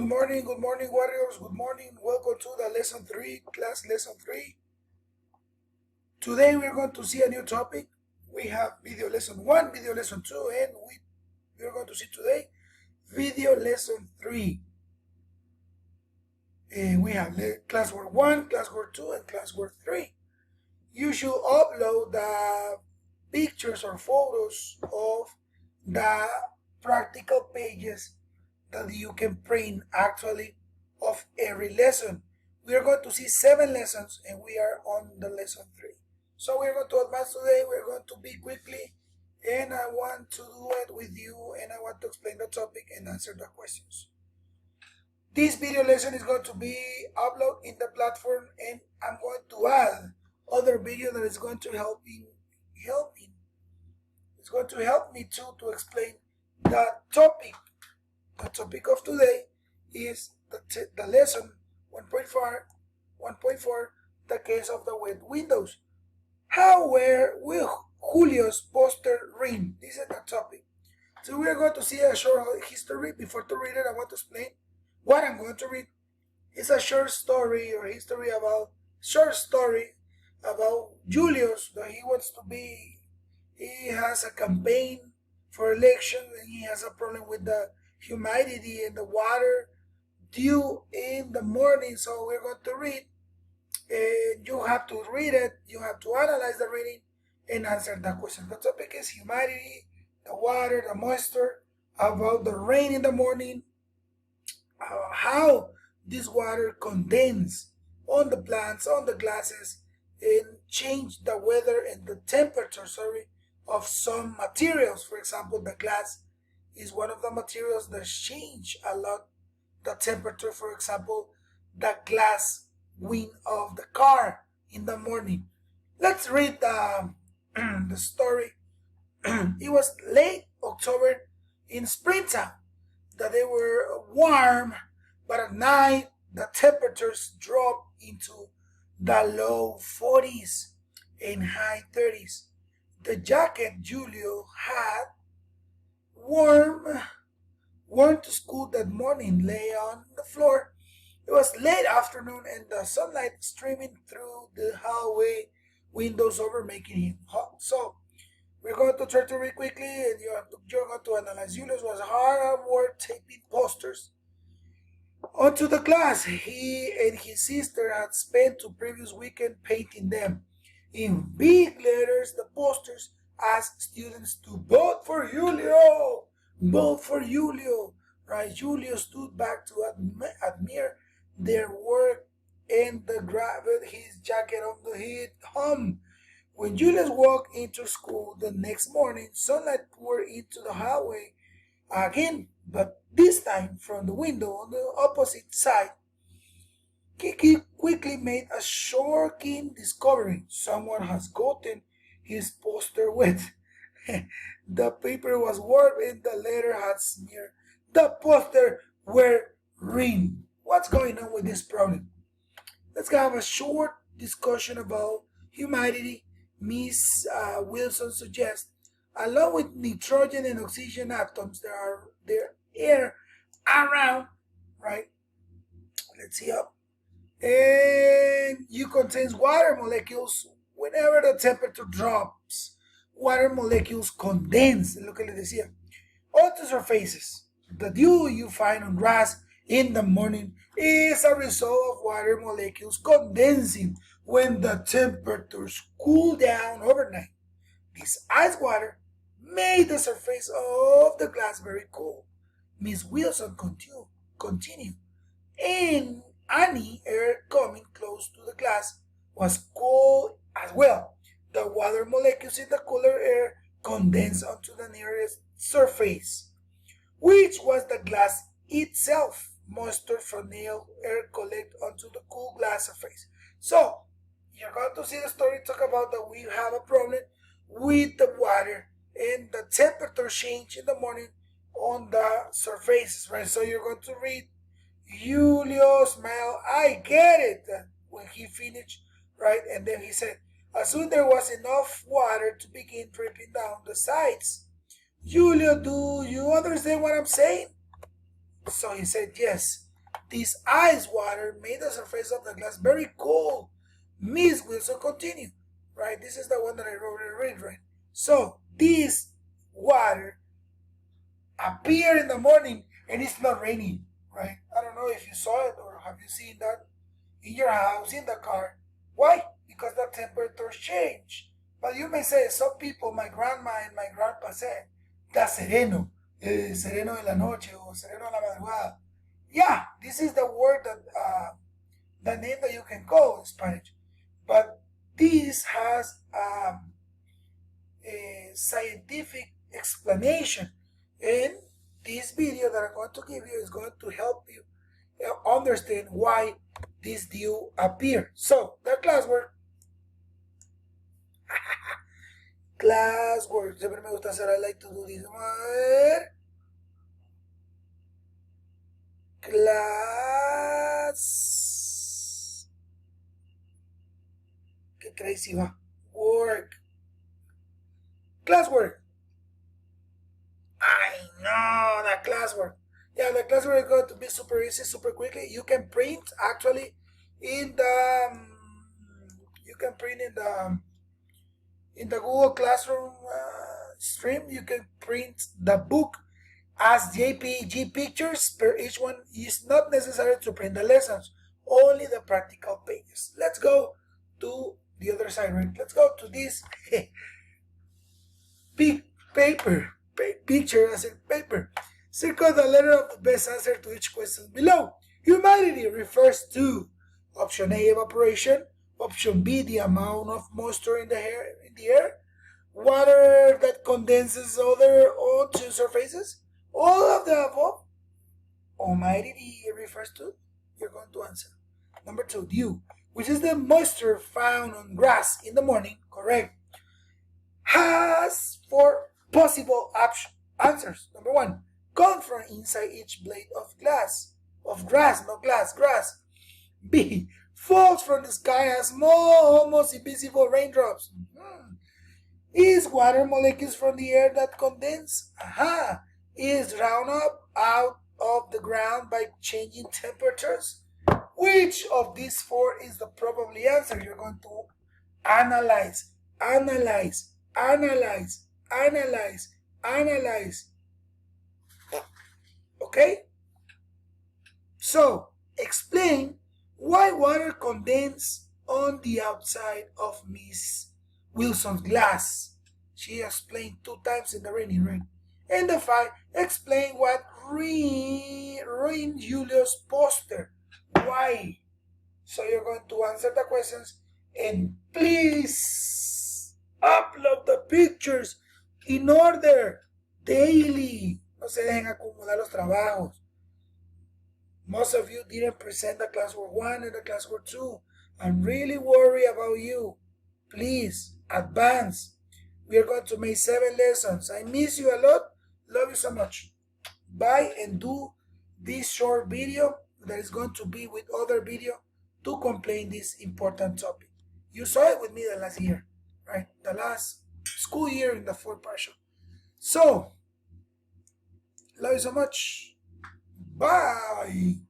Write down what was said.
good morning, warriors. Good morning. Welcome to the lesson 3, class lesson 3. Today we're going to see a new topic. We have video lesson 1, video lesson 2, and we're going to see today video lesson 3. And we have classwork 1, classwork 2, and classwork 3. You should upload the pictures or photos of the practical pages that you can print actually of every lesson. We are going to see 7 lessons and we are on the lesson 3. So we're going to advance today. We're going to be quickly and I want to do it with you and I want to explain the topic and answer the questions. This video lesson is going to be uploaded in the platform and I'm going to add other video that is going to help me. It's going to help me too to explain the topic. The topic of today is the lesson 1.4, the case of the wet windows. How will Julio's poster ring? This is the topic. So we are going to see a short history. Before to read it, I want to explain what I'm going to read. It's a short story or history about Julius that he has a campaign for election and he has a problem with the humidity and the water due in the morning. So we're going to read and you have to read it, you have to analyze the reading and answer the question. The topic is humidity, the water, the moisture, about the rain in the morning, how this water condenses on the plants, on the glasses, and change the weather and the temperature, of some materials. For example, the glass is one of the materials that change a lot the temperature. For example, the glass wind of the car in the morning. Let's read the story. It was late October in springtime. The days were warm, but at night the temperatures dropped into the low 40s and high 30s. The jacket Julio had worn to school that morning lay on the floor. It was late afternoon and the sunlight streaming through the hallway windows over, making him hot. So we're going to try to read quickly and you're going to analyze. Julius was hard at work taping posters onto the class. He and his sister had spent the previous weekend painting them. In big letters, the posters asked students to vote for Julio. Vote for Julio. Right? Julio stood back to admire their work and grabbed his jacket on the heat hum. When Julius walked into school the next morning, sunlight poured into the hallway again, but this time from the window on the opposite side. Kiki quickly made a shocking discovery. Someone has gotten his poster wet. The paper was warm and the letter had smeared. The poster were ruined. What's going on with this problem? Let's have a short discussion about humidity. Miss Wilson suggests, along with nitrogen and oxygen atoms, there air around, right? Let's see up. And you contains water molecules. Whenever the temperature drops, water molecules condense, look at this here, onto surfaces. The dew you find on grass in the morning is a result of water molecules condensing when the temperatures cool down overnight. This ice water made the surface of the glass very cool. Miss Wilson continued, and any air coming close to the glass was cold as well. The water molecules in the cooler air condensed onto the nearest surface, which was the glass itself. Moisture from the air collected onto the cool glass surface. So, you're going to see the story talk about that we have a problem with the water and the temperature change in the morning on the surfaces, right? So you're going to read Julio smiled, I get it, when he finished, right? And then he said, as soon there was enough water to begin dripping down the sides. Julio, do you understand what I'm saying? So he said, yes. This ice water made the surface of the glass very cold. Miss Wilson continued, right? This is the one that I wrote and read, right? So this water appeared in the morning and it's not raining, right? I don't know if you saw it or have you seen that in your house, in the car. Why? Because the temperatures change. But you may say, some people, my grandma and my grandpa said, está sereno, sereno de la noche o sereno de la madrugada. Yeah, this is the word that, the name that you can call in Spanish. But this has a scientific explanation. And this video that I'm going to give you is going to help you understand why this dew appeared. So, the classwork. Classwork. Siempre me gusta hacer, I like to do this. Class. Qué crazy va. Work. Classwork. I know the classwork. Yeah, the classwork is going to be super easy, super quickly. You can print actually in the in the Google Classroom stream. You can print the book as JPG pictures per each one. It's not necessary to print the lessons, only the practical pages. Let's go to the other side, right? Let's go to this big paper. Picture as in paper. Circle the letter of the best answer to each question below. Humidity refers to option A, evaporation, option B, the amount of moisture in the air, water that condenses onto surfaces, all of the above. Humidity refers to, you're going to answer. Number 2, dew, which is the moisture found on grass in the morning, correct, has 4 possible answers. Number 1, come from inside each blade of grass. B, falls from the sky as small, almost invisible raindrops. Is water molecules from the air that condense? Is drowned up out of the ground by changing temperatures? Which of these 4 is the probably answer? You're going to analyze. Okay? So, explain why water condenses on the outside of Miss Wilson's glass. She explained 2 times in the reading, right? And the 5, explain what ruined Julius' poster. Why? So you're going to answer the questions and please upload the pictures in order daily. No se dejen acumular los trabajos. Most of you didn't present the classwork 1 and the classwork 2. I'm really worried about you. Please advance. We are going to make 7 lessons. I miss you a lot. Love you so much. Bye, and do this short video that is going to be with other video to complete this important topic. You saw it with me the last year, right? The last school year in the 4th partial. So, love you so much. Bye.